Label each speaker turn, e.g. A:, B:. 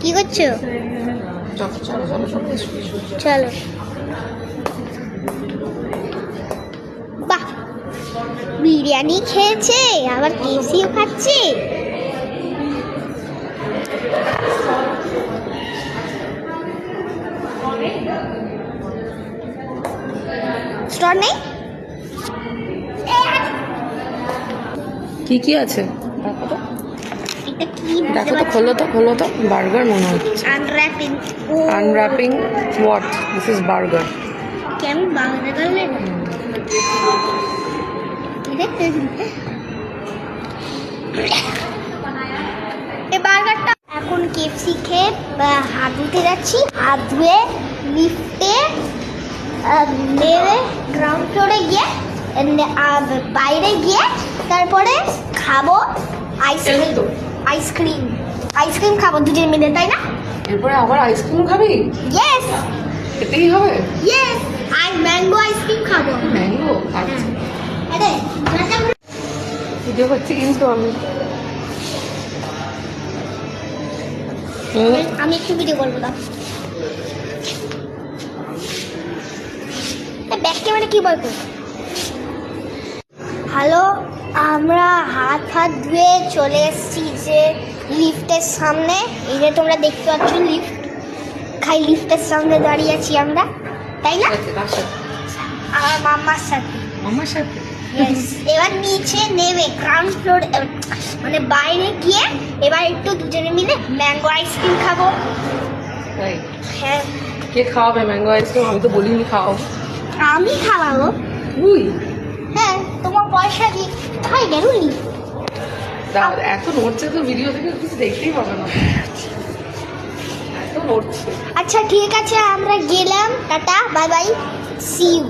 A: কি করছো? চলো। বাহ, বিরিয়ানি খেয়েছে, আবার কেএফসিও খাচ্ছে। স্টল নেই?
B: কি কি আছে দেখো তো,
A: এটা কি?
B: দেখো তো, খোলো তো। বার্গার মনে হচ্ছে।
A: আনর্যাপিং।
B: আনর্যাপিং হোয়াট? This is burger.
A: কেমন বাংলা করলে? এই বার্গারটা এখন কেএফসি খেয়ে হাত ধুতে যাচ্ছি। হাত ধুয়ে লিফটে নেমে গ্রাউন্ড ফ্লোরে গিয়ে বাইরে গিয়ে তারপরে খাবো আইসক্রিম খাবো দুজন মিলে, তাই না?
B: এরপরে আবার আইসক্রিম খাবি?
A: ইয়েস
B: এতেই হবে?
A: ইয়েস, ম্যাঙ্গো আইসক্রিম খাবো।
B: ম্যাঙ্গো? আচ্ছা,
A: আরে
B: ভিডিও করছি কিন্তু
A: আমি একটু ভিডিও করবো না। ব্যাক ক্যামেরা কি বলবো? হ্যালো, আমরা হাত ধুয়ে চলে এসেছি যে লিফটের সামনে। এই যে তোমরা দেখতে পাচ্ছ লিফট, লিফটের সামনে দাঁড়িয়ে আছি আমরা, তাই না? আমার মামার সাথে। Yes, এবার নিচে নেমে গ্রাউন্ড ফ্লোর মানে বাইরে গিয়ে এবার একটু দুজনে মিলে ম্যাঙ্গো আইসক্রিম খাবো। হ্যাঁ।
B: কে খাওয়াবে ম্যাঙ্গো আইসক্রিম? আমি তো বলিনি খাওয়াবো।
A: আমি খাওয়াবো।
B: তুই?
A: হ্যাঁ, তোমার পয়সা দিয়ে খাই গেলুনি।
B: এত নড়ছে তো ভিডিও থেকে কিছু দেখতেই পাবে না, এত নড়ছে।
A: আচ্ছা ঠিক আছে, আমরা গেলাম, tata, bye bye, see you.